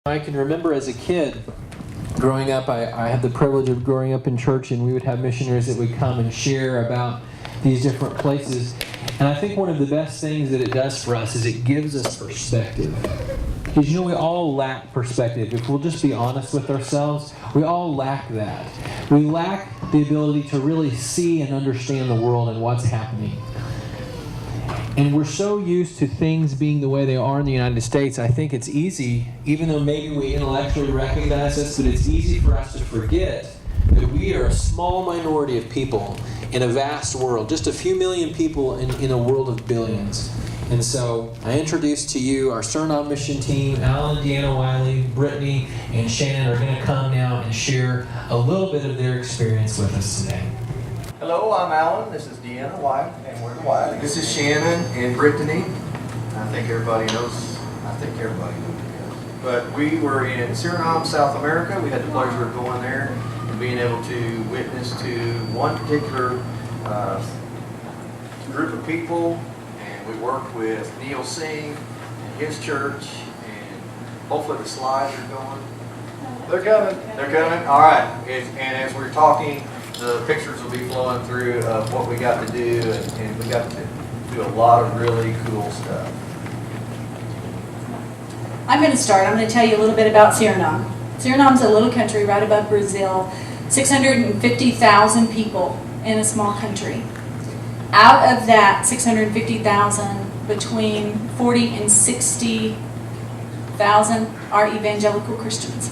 I can remember as a kid growing up, I had the privilege of growing up in church, and we would have missionaries that would come and share about these different places. And I think one of the best things that it does for us is it gives us perspective. Because we all lack perspective. If we'll just be honest with ourselves, we all lack that. We lack the ability to really see and understand the world and what's happening. And we're so used to things being the way they are in the United States, I think it's easy, even though maybe we intellectually recognize this, but it's easy for us to forget that we are a small minority of people in a vast world, just a few million people in a world of billions. And so I introduce to you our Suriname mission team. Alan, Deanna Wiley, Brittany, and Shannon are going to come now and share a little bit of their experience with us today. Hello, I'm Alan. This is Deanna Wiley, and we're the Wiley. This is Shannon and Brittany. I think everybody knows. But we were in Suriname, South America. We had the pleasure of going there and being able to witness to one particular group of people. And we worked with Neil Singh and his church. And hopefully the slides are going. They're coming. They're coming. All right. And as we're talking, the pictures will be flowing through of what we got to do, and we got to do a lot of really cool stuff. I'm going to start. I'm going to tell you a little bit about Suriname. Suriname's a little country right above Brazil, 650,000 people in a small country. Out of that 650,000, between 40 and 60,000 are evangelical Christians.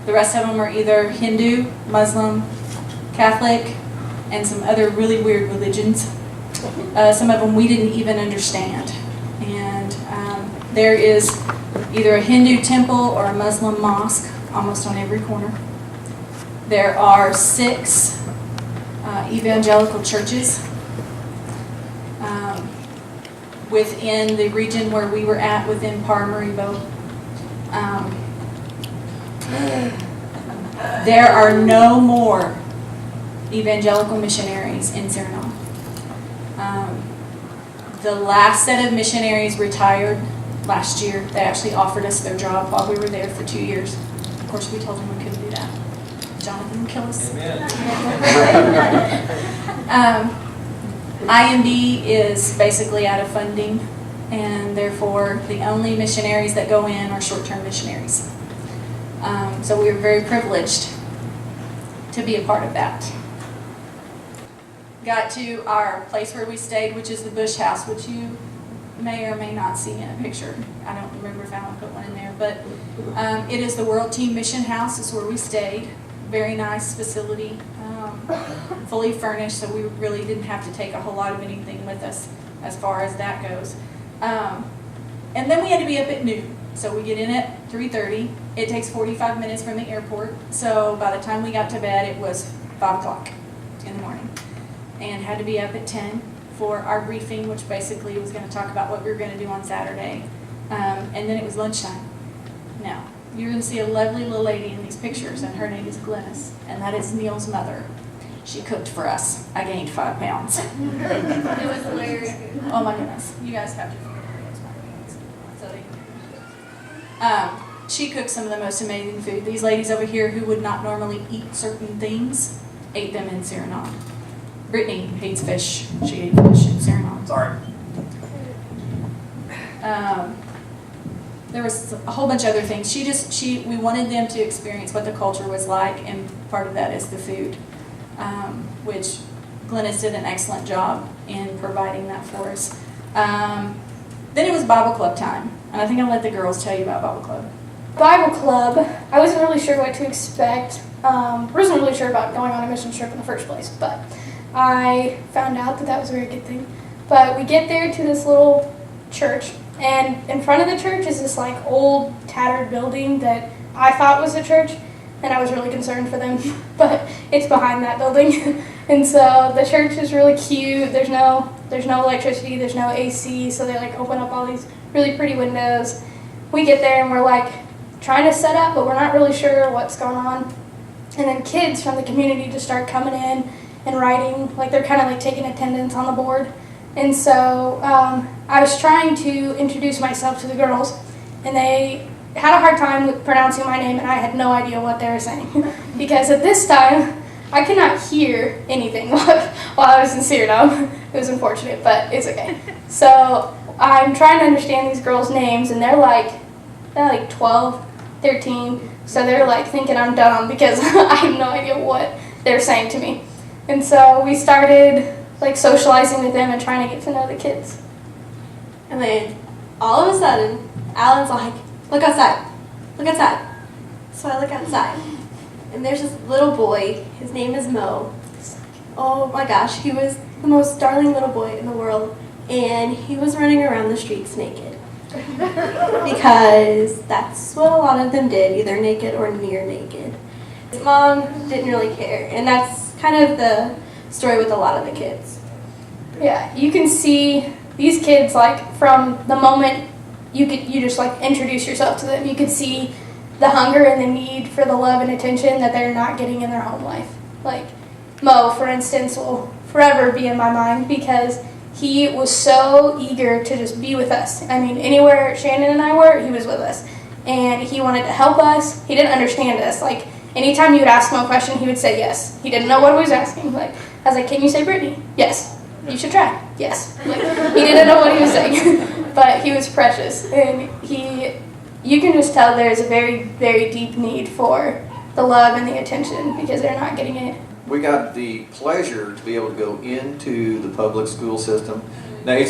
The rest of them are either Hindu, Muslim, Catholic, and some other really weird religions. Some of them we didn't even understand. And there is either a Hindu temple or a Muslim mosque almost on every corner. There are 6 evangelical churches within the region where we were at, within Paramaribo. There are no more evangelical missionaries in Suriname. The last set of missionaries retired last year. They actually offered us their job while we were there for 2 years. Of course, we told them we couldn't do that. Jonathan would kill us. IMB is basically out of funding, and therefore the only missionaries that go in are short-term missionaries. So we were very privileged to be a part of that. Got to our place where we stayed, which is the Bush House, which you may or may not see in a picture. I don't remember if Alan put one in there, but it is the World Team Mission House. Is where we stayed. Very nice facility, fully furnished, so we really didn't have to take a whole lot of anything with us as far as that goes. And then we had to be up at noon. So we get in at 3:30. It takes 45 minutes from the airport. So by the time we got to bed, it was 5 o'clock in the morning. And had to be up at 10 for our briefing, which basically was going to talk about what we were going to do on Saturday. And then it was lunchtime. Now, you're going to see a lovely little lady in these pictures, and her name is Glennis, and that is Neil's mother. She cooked for us. I gained 5 pounds. It was hilarious. Oh my goodness. You guys have to she cooked some of the most amazing food. These ladies over here who would not normally eat certain things ate them in Suriname. Brittany hates fish. She ate fish in Suriname. Sorry. There was a whole bunch of other things. We wanted them to experience what the culture was like, and part of that is the food, which Glennis did an excellent job in providing that for us. Then it was Bible Club time, and I think I'll let the girls tell you about Bible Club. Bible Club, I wasn't really sure what to expect. Wasn't really sure about going on a mission trip in the first place, but I found out that was a very good thing. But we get there to this little church, and in front of the church is this like old tattered building that I thought was a church, and I was really concerned for them, but it's behind that building. And so the church is really cute. There's no electricity, there's no AC, so they like open up all these really pretty windows. We get there and we're like trying to set up, but we're not really sure what's going on. And then kids from the community just start coming in and writing, like they're kind of like taking attendance on the board. And so I was trying to introduce myself to the girls, and they had a hard time with pronouncing my name, and I had no idea what they were saying. Because at this time, I could not hear anything while I was in Suriname. It was unfortunate, but it's okay. So I'm trying to understand these girls' names, and they're like 12, 13. So they're like thinking I'm dumb because I have no idea what they're saying to me. And so we started like socializing with them and trying to get to know the kids. And then all of a sudden, Alan's like, look outside, look outside. So I look outside, and there's this little boy. His name is Mo. Oh my gosh, he was the most darling little boy in the world, and he was running around the streets naked. Because that's what a lot of them did, either naked or near naked. His mom didn't really care, and that's kind of the story with a lot of the kids. Yeah, you can see these kids like from the moment you just like introduce yourself to them. You can see the hunger and the need for the love and attention that they're not getting in their home life. Like Mo, for instance, will forever be in my mind because he was so eager to just be with us. I mean, anywhere Shannon and I were, he was with us. And he wanted to help us. He didn't understand us. Like, anytime you would ask him a question, he would say yes. He didn't know what he was asking. Like, I was like, can you say Brittany? Yes. You should try. Yes. Like, he didn't know what he was saying. But he was precious. And you can just tell there's a very, very deep need for the love and the attention because they're not getting it. We got the pleasure to be able to go into the public school system. Now, I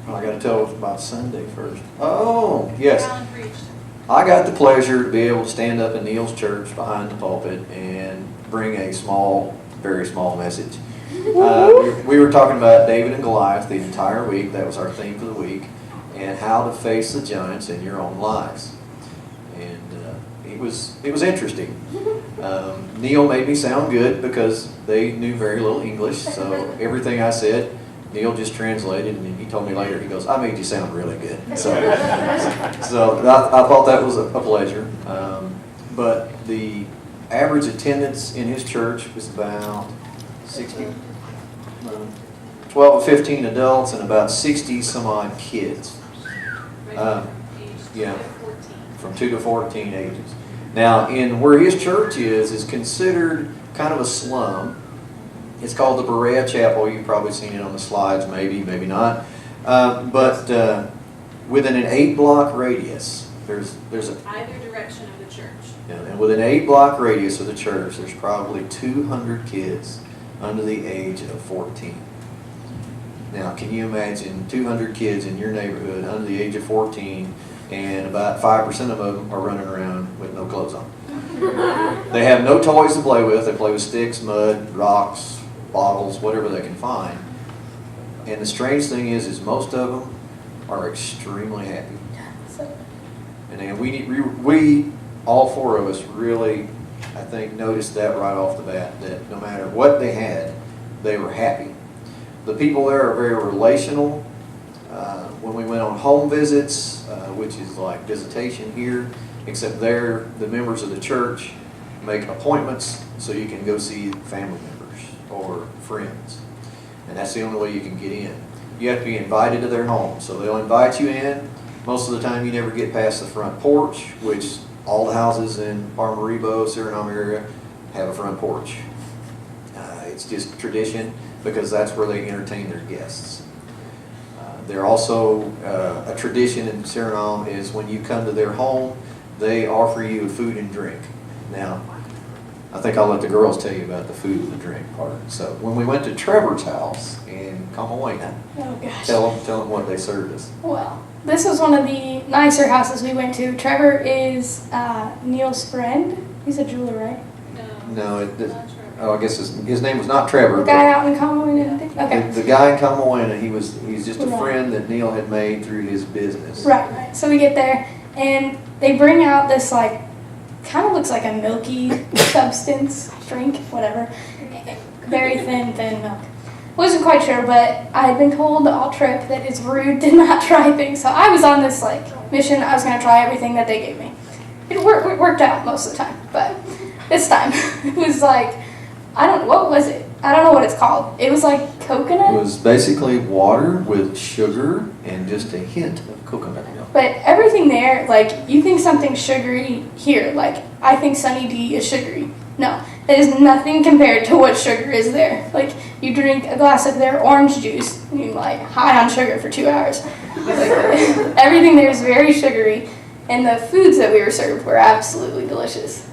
got to tell about Sunday first. Oh, yes. I got the pleasure to be able to stand up in Neil's church behind the pulpit and bring a small, very small message. We were talking about David and Goliath the entire week. That was our theme for the week. And how to face the giants in your own lives. And it was interesting. Neil made me sound good because they knew very little English, so everything I said, Neil just translated, and he told me later, he goes, I made you sound really good. So I thought that was a pleasure. But the average attendance in his church was about 12 to 15 adults and about 60 some odd kids. Yeah, from 2 to 14 ages. Now, in where his church is considered kind of a slum. It's called the Berea Chapel. You've probably seen it on the slides, maybe not. But within an 8-block radius, there's Either direction of the church. and within an 8-block radius of the church, there's probably 200 kids under the age of 14. Now, can you imagine 200 kids in your neighborhood under the age of 14, and about 5% of them are running around with no clothes on? They have no toys to play with. They play with sticks, mud, rocks, bottles, whatever they can find. And the strange thing is most of them are extremely happy. And then we all four of us really, I think, noticed that right off the bat, that no matter what they had, they were happy. The people there are very relational. When we went on home visits, which is like visitation here, except there, the members of the church make appointments so you can go see family members or friends. And that's the only way you can get in. You have to be invited to their home. So they'll invite you in. Most of the time you never get past the front porch, which all the houses in Paramaribo, Suriname area have a front porch. It's just tradition because that's where they entertain their guests. They're also, a tradition in Suriname is when you come to their home, they offer you food and drink. Now, I think I'll let the girls tell you about the food and the drink part. So when we went to Trevor's house in Kamawena, Oh gosh. tell them what they served us. Well, this was one of the nicer houses we went to. Trevor is Neil's friend. He's a jeweler, right? No, I guess his name was not Trevor. The guy out in Kamawena, I think? Okay. The guy in Kamawena, he's just a friend that Neil had made through his business. Right. So we get there, and they bring out this, like, kind of looks like a milky substance, drink, whatever. Very thin milk. Wasn't quite sure, but I had been told all trip that it's rude to not try things. So I was on this, like, mission. I was going to try everything that they gave me. It worked out most of the time, but this time it was like, what was it? I don't know what it's called. It was like coconut? It was basically water with sugar and just a hint of coconut milk. But everything there, like, you think something's sugary here. Like, I think Sunny D is sugary. No, it is nothing compared to what sugar is there. Like, you drink a glass of their orange juice, and you're like high on sugar for 2 hours. Like, everything there is very sugary, and the foods that we were served were absolutely delicious.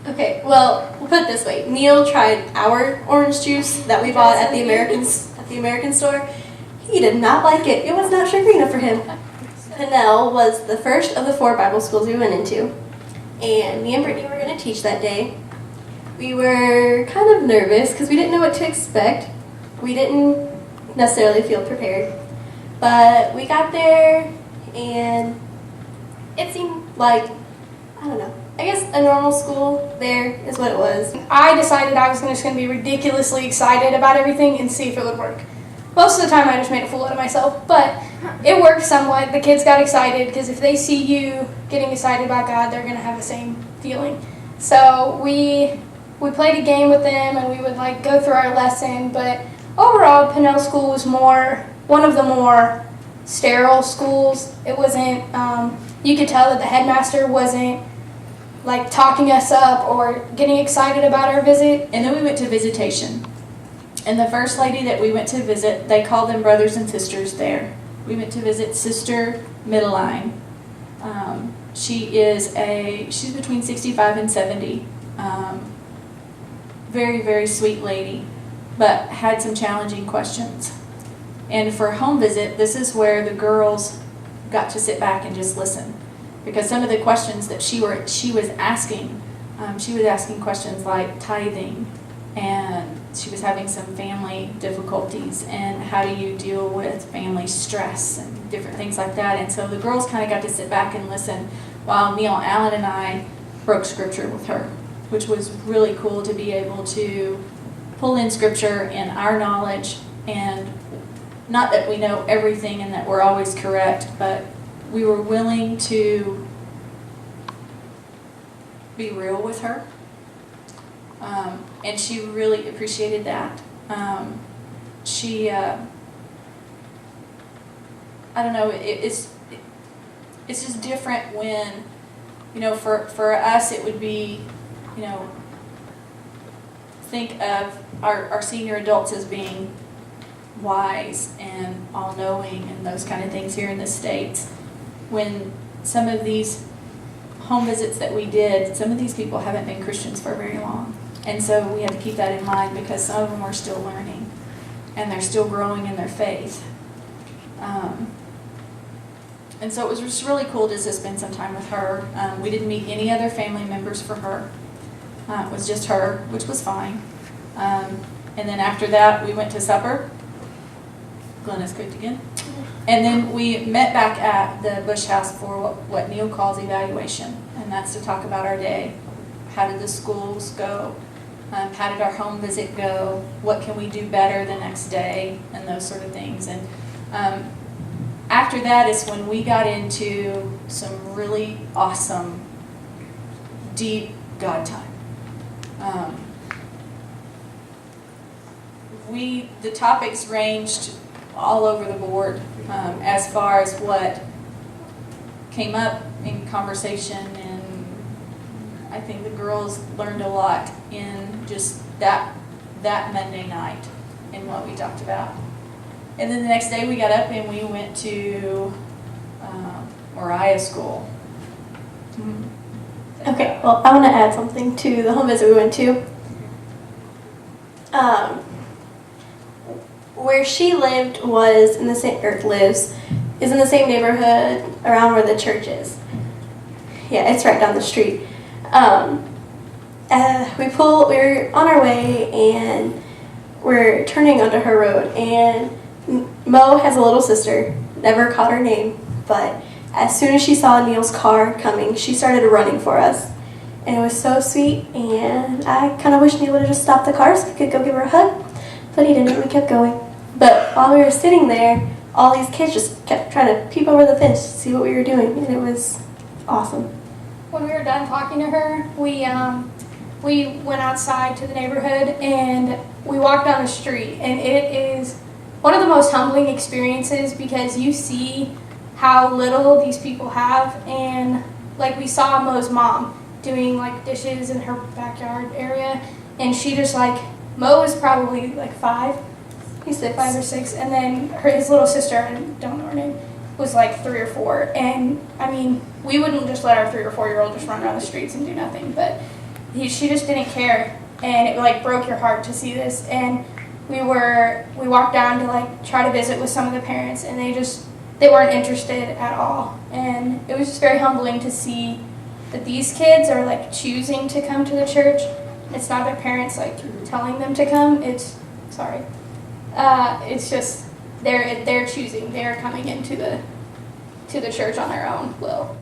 Okay, well, we'll put it this way. Neil tried our orange juice that we bought at the American store. He did not like it. It was not sugary enough for him. Pinnell was the first of the 4 Bible schools we went into, and me and Brittany were going to teach that day. We were kind of nervous because we didn't know what to expect. We didn't necessarily feel prepared, but we got there, and it seemed like, I don't know, I guess a normal school there is what it was. I decided I was just going to be ridiculously excited about everything and see if it would work. Most of the time I just made a fool out of myself, but it worked somewhat. The kids got excited because if they see you getting excited about God, they're going to have the same feeling. So we played a game with them, and we would like go through our lesson, but overall Pinnell School was one of the more sterile schools. It wasn't, you could tell that the headmaster wasn't like talking us up or getting excited about our visit. And then we went to visitation. And the first lady that we went to visit, they call them brothers and sisters there. We went to visit Sister Middeline. She's between 65 and 70. Very, very sweet lady, but had some challenging questions. And for a home visit, this is where the girls got to sit back and just listen. Because some of the questions that she was asking questions like tithing, and she was having some family difficulties, and how do you deal with family stress and different things like that. And so the girls kind of got to sit back and listen while Neil Allen and I broke scripture with her, which was really cool to be able to pull in scripture and our knowledge, and not that we know everything and that we're always correct, but we were willing to be real with her, and she really appreciated that. I don't know, it's just different when, for us it would be, think of our senior adults as being wise and all-knowing and those kind of things here in the States. When some of these home visits that we did, some of these people haven't been Christians for very long. And so we have to keep that in mind, because some of them are still learning and they're still growing in their faith. And so it was just really cool just to spend some time with her. We didn't meet any other family members for her. It was just her, which was fine. And then after that, we went to supper. Glenna's cooked again. And then we met back at the Bush House for what Neil calls evaluation. And that's to talk about our day. How did the schools go? How did our home visit go? What can we do better the next day? And those sort of things. And after that is when we got into some really awesome, deep God time. The topics ranged all over the board as far as what came up in conversation, and I think the girls learned a lot in just that Monday night in what we talked about. And then the next day we got up and we went to Moriah School. Okay, well, I want to add something to the home visit we went to. Where she lived is in the same neighborhood around where the church is. Yeah, it's right down the street. We were on our way and we're turning onto her road, and Mo has a little sister, never caught her name, but as soon as she saw Neil's car coming, she started running for us. And it was so sweet, and I kind of wish Neil would have just stopped the car so we could go give her a hug, but he didn't. We kept going. But while we were sitting there, all these kids just kept trying to peep over the fence to see what we were doing, and it was awesome. When we were done talking to her, we went outside to the neighborhood and we walked down the street, and it is one of the most humbling experiences because you see how little these people have. And like we saw Mo's mom doing like dishes in her backyard area, and she just like, Mo was probably like 5. He's 6. 5 or 6, and then his little sister, I don't know her name, was like 3 or 4. And I mean, we wouldn't just let our 3 or 4-year-old just run around the streets and do nothing, but she just didn't care, and it like broke your heart to see this. And we walked down to like try to visit with some of the parents, and they weren't interested at all. And it was just very humbling to see that these kids are like choosing to come to the church. It's not their parents like telling them to come. It's just they're choosing. They're coming into the church on their own will.